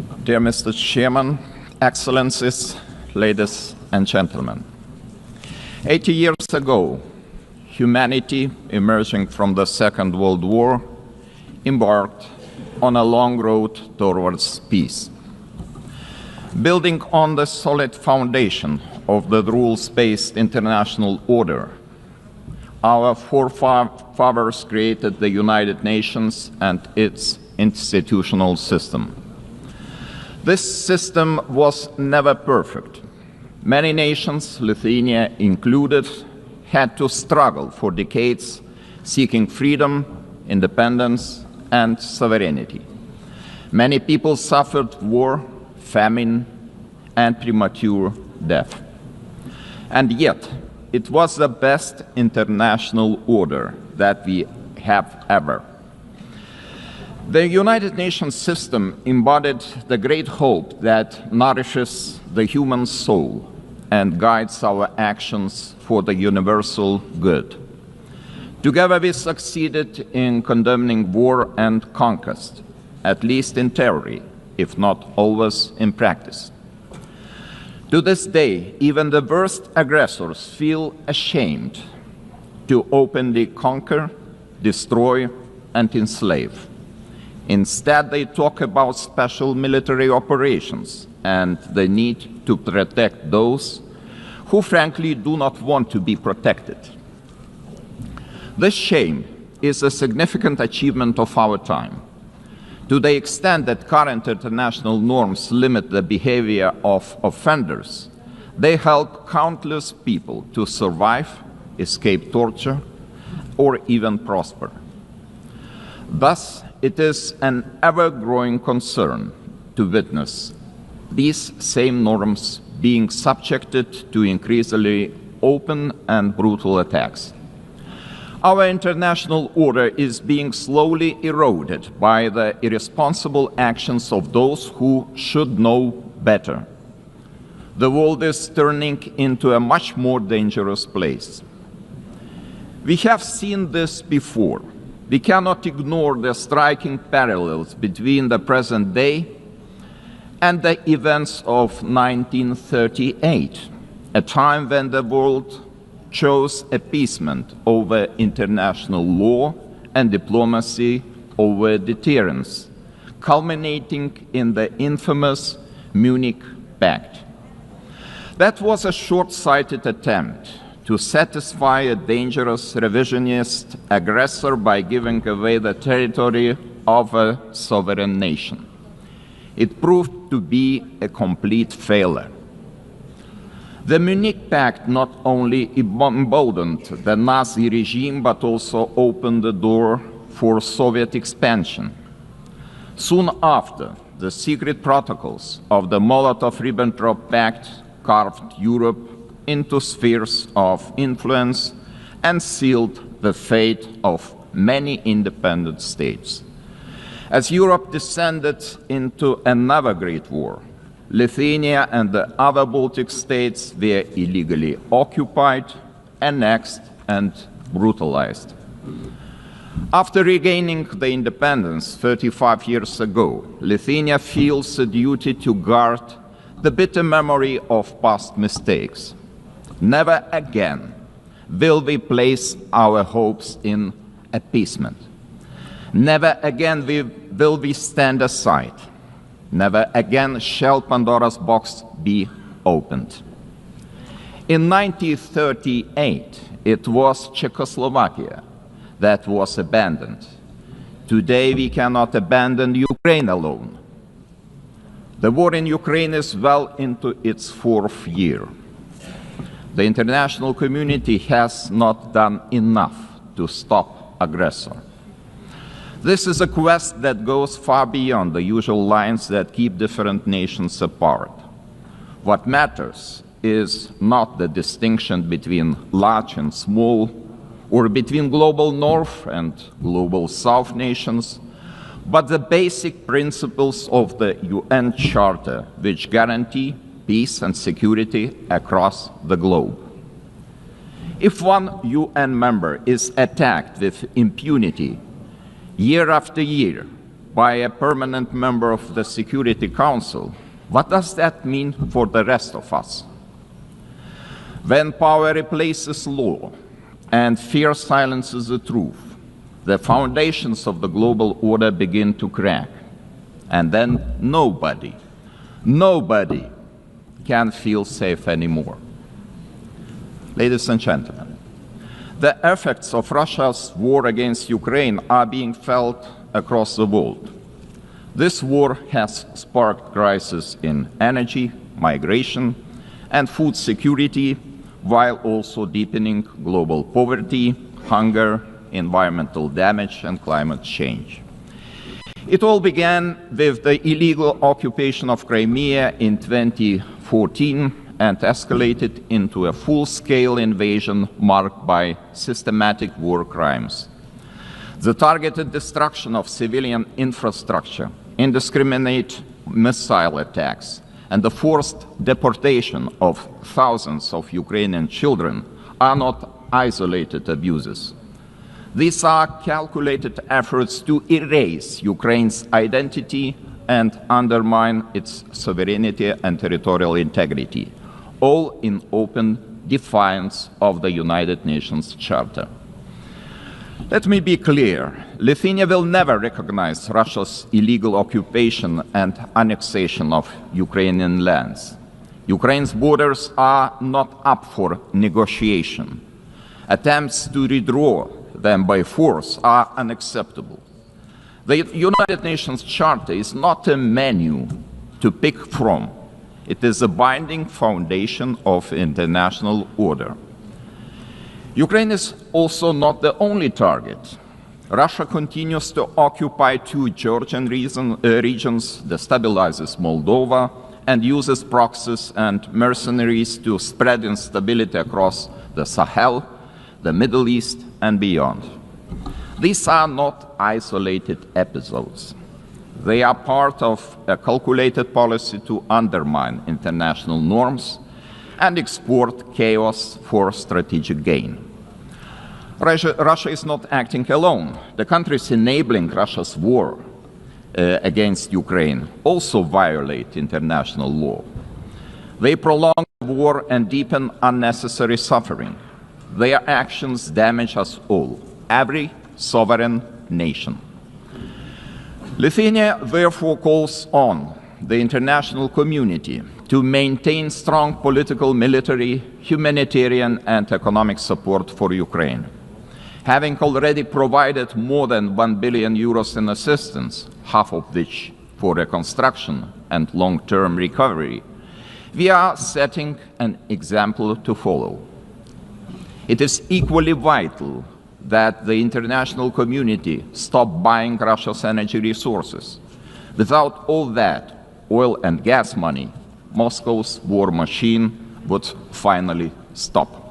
Dear Mr. Chairman, Excellencies, ladies and gentlemen. 80 years ago, humanity, emerging from the Second World War, embarked on a long road towards peace. Building on the solid foundation of the rules-based international order, our forefathers created the United Nations and its institutional system. This system was never perfect. Many nations, Lithuania included, had to struggle for decades, seeking freedom, independence, and sovereignty. Many people suffered war, famine, and premature death. And yet, it was the best international order that we have ever. The United Nations system embodied the great hope that nourishes the human soul and guides our actions for the universal good. Together we succeeded in condemning war and conquest, at least in theory, if not always in practice. To this day, even the worst aggressors feel ashamed to openly conquer, destroy, and enslave. Instead, they talk about special military operations and the need to protect those who frankly do not want to be protected. This shame is a significant achievement of our time. To the extent that current international norms limit the behavior of offenders, they help countless people to survive, escape torture, or even prosper. Thus, it is an ever-growing concern to witness these same norms being subjected to increasingly open and brutal attacks. Our international order is being slowly eroded by the irresponsible actions of those who should know better. The world is turning into a much more dangerous place. We have seen this before. We cannot ignore the striking parallels between the present day and the events of 1938, a time when the world chose appeasement over international law and diplomacy over deterrence, culminating in the infamous Munich Pact. That was a short-sighted attempt to satisfy a dangerous revisionist aggressor by giving away the territory of a sovereign nation. It proved to be a complete failure. The Munich Pact not only emboldened the Nazi regime, but also opened the door for Soviet expansion. Soon after, the secret protocols of the Molotov-Ribbentrop Pact carved Europe into spheres of influence and sealed the fate of many independent states. As Europe descended into another great war, Lithuania and the other Baltic states were illegally occupied, annexed, and brutalized. After regaining the independence 35 years ago, Lithuania feels a duty to guard the bitter memory of past mistakes. Never again will we place our hopes in appeasement. Never again will we stand aside. Never again shall Pandora's box be opened. In 1938, it was Czechoslovakia that was abandoned. Today, we cannot abandon Ukraine alone. The war in Ukraine is well into its 4th year. The international community has not done enough to stop aggressor. This is a quest that goes far beyond the usual lines that keep different nations apart. What matters is not the distinction between large and small, or between global North and global South nations, but the basic principles of the UN Charter, which guarantee peace and security across the globe. If one UN member is attacked with impunity year after year, by a permanent member of the Security Council, what does that mean for the rest of us? When power replaces law and fear silences the truth, the foundations of the global order begin to crack. And then nobody can feel safe anymore. Ladies and gentlemen, the effects of Russia's war against Ukraine are being felt across the world. This war has sparked crises in energy, migration, and food security, while also deepening global poverty, hunger, environmental damage, and climate change. It all began with the illegal occupation of Crimea in 2014 and escalated into a full-scale invasion marked by systematic war crimes. The targeted destruction of civilian infrastructure, indiscriminate missile attacks, and the forced deportation of thousands of Ukrainian children are not isolated abuses. These are calculated efforts to erase Ukraine's identity and undermine its sovereignty and territorial integrity, all in open defiance of the United Nations Charter. Let me be clear, Lithuania will never recognize Russia's illegal occupation and annexation of Ukrainian lands. Ukraine's borders are not up for negotiation. Attempts to redraw them by force are unacceptable. The United Nations Charter is not a menu to pick from. It is a binding foundation of international order. Ukraine is also not the only target. Russia continues to occupy two Georgian regions, destabilizes Moldova, and uses proxies and mercenaries to spread instability across the Sahel, the Middle East, and beyond. These are not isolated episodes. They are part of a calculated policy to undermine international norms and export chaos for strategic gain. Russia is not acting alone. The countries enabling Russia's war against Ukraine also violate international law. They prolong the war and deepen unnecessary suffering. Their actions damage us all, every sovereign nation. Lithuania therefore calls on the international community to maintain strong political, military, humanitarian, and economic support for Ukraine. Having already provided more than 1 billion euros in assistance, half of which for reconstruction and long-term recovery, we are setting an example to follow. It is equally vital that the international community stop buying Russia's energy resources. Without all that oil and gas money, Moscow's war machine would finally stop.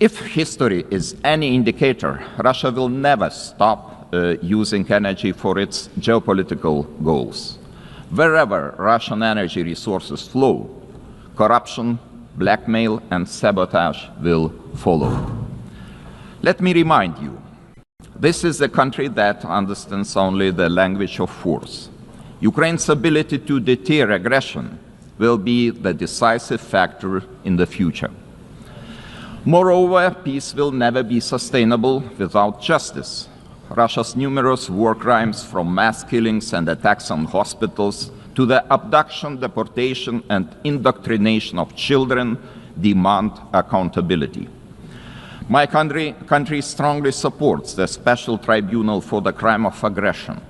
If history is any indicator, Russia will never stop using energy for its geopolitical goals. Wherever Russian energy resources flow, corruption, blackmail, and sabotage will follow. Let me remind you, this is a country that understands only the language of force. Ukraine's ability to deter aggression will be the decisive factor in the future. Moreover, peace will never be sustainable without justice. Russia's numerous war crimes, from mass killings and attacks on hospitals to the abduction, deportation, and indoctrination of children, demand accountability. My country strongly supports the Special Tribunal for the Crime of Aggression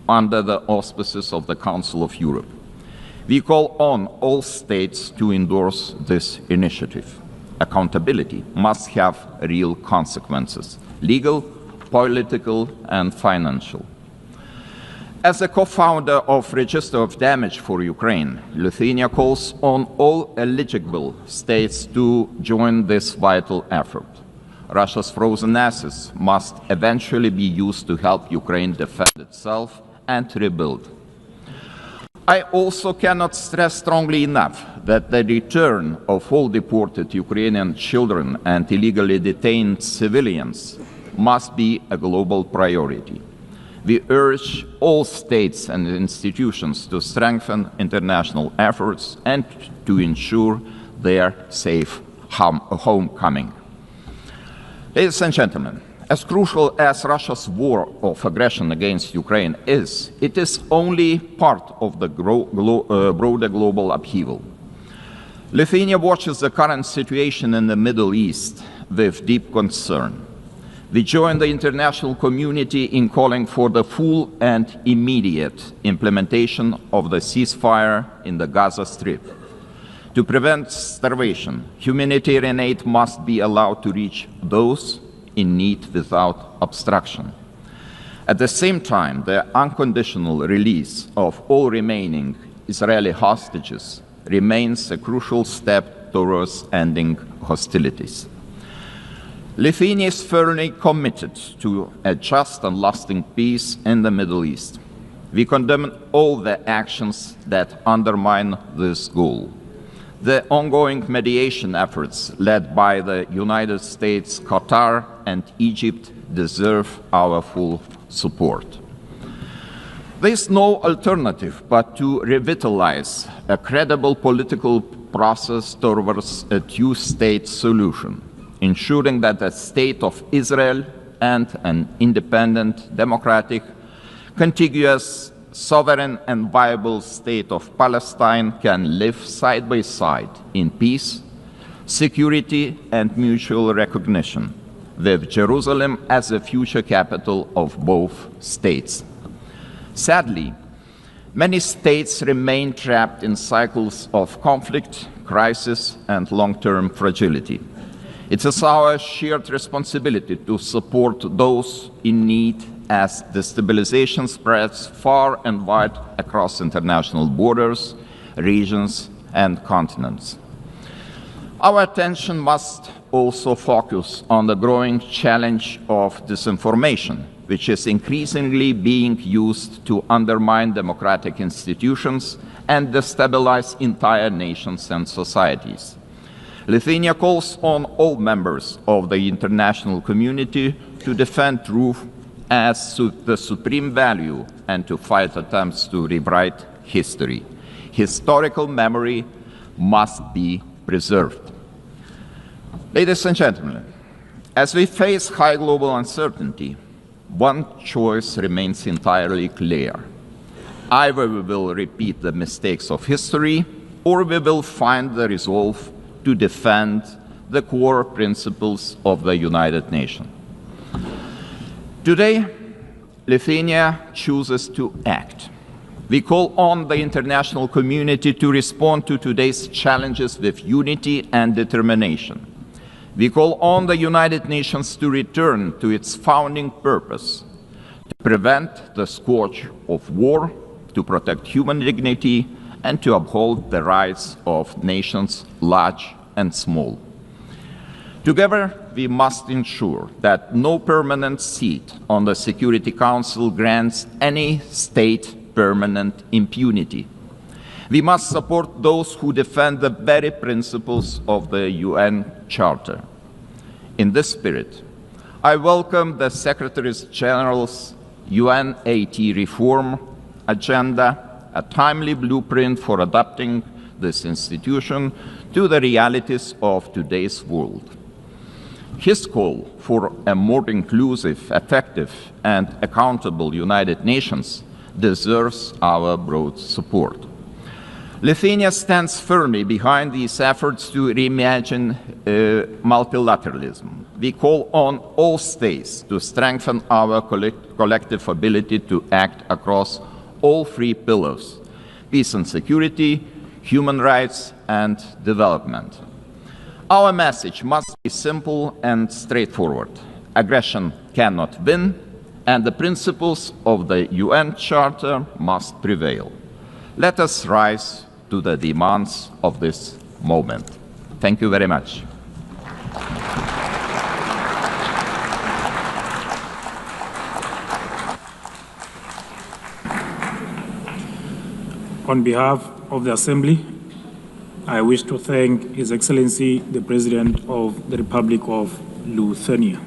under the auspices of the Council of Europe. We call on all states to endorse this initiative. Accountability must have real consequences, legal, political, and financial. As a co-founder of Register of Damage for Ukraine, Lithuania calls on all eligible states to join this vital effort. Russia's frozen assets must eventually be used to help Ukraine defend itself and rebuild. I also cannot stress strongly enough that the return of all deported Ukrainian children and illegally detained civilians must be a global priority. We urge all states and institutions to strengthen international efforts and to ensure their safe homecoming. Ladies and gentlemen, as crucial as Russia's war of aggression against Ukraine is, it is only part of the broader global upheaval. Lithuania watches the current situation in the Middle East with deep concern. We join the international community in calling for the full and immediate implementation of the ceasefire in the Gaza Strip. To prevent starvation, humanitarian aid must be allowed to reach those in need without obstruction. At the same time, the unconditional release of all remaining Israeli hostages remains a crucial step towards ending hostilities. Lithuania is firmly committed to a just and lasting peace in the Middle East. We condemn all the actions that undermine this goal. The ongoing mediation efforts led by the United States, Qatar, and Egypt deserve our full support. There is no alternative but to revitalize a credible political process towards a two-state solution, ensuring that the state of Israel and an independent, democratic, contiguous, sovereign and viable state of Palestine can live side by side in peace, security and mutual recognition, with Jerusalem as the future capital of both states. Sadly, many states remain trapped in cycles of conflict, crisis and long-term fragility. It is our shared responsibility to support those in need as destabilization spreads far and wide across international borders, regions, and continents. Our attention must also focus on the growing challenge of disinformation, which is increasingly being used to undermine democratic institutions and destabilize entire nations and societies. Lithuania calls on all members of the international community to defend truth as the supreme value and to fight attempts to rewrite history. Historical memory must be preserved. Ladies and gentlemen, as we face high global uncertainty, one choice remains entirely clear. Either we will repeat the mistakes of history, or we will find the resolve to defend the core principles of the United Nations. Today, Lithuania chooses to act. We call on the international community to respond to today's challenges with unity and determination. We call on the United Nations to return to its founding purpose, to prevent the scourge of war, to protect human dignity, and to uphold the rights of nations large and small. Together, we must ensure that no permanent seat on the Security Council grants any state permanent impunity. We must support those who defend the very principles of the UN Charter. In this spirit, I welcome the Secretary General's UNAT reform agenda, a timely blueprint for adapting this institution to the realities of today's world. His call for a more inclusive, effective, and accountable United Nations deserves our broad support. Lithuania stands firmly behind these efforts to reimagine multilateralism. We call on all states to strengthen our collective ability to act across all three pillars: peace and security, human rights, and development. Our message must be simple and straightforward. Aggression cannot win, and the principles of the UN Charter must prevail. Let us rise to the demands of this moment. Thank you very much. On behalf of the Assembly, I wish to thank His Excellency, the President of the Republic of Lithuania.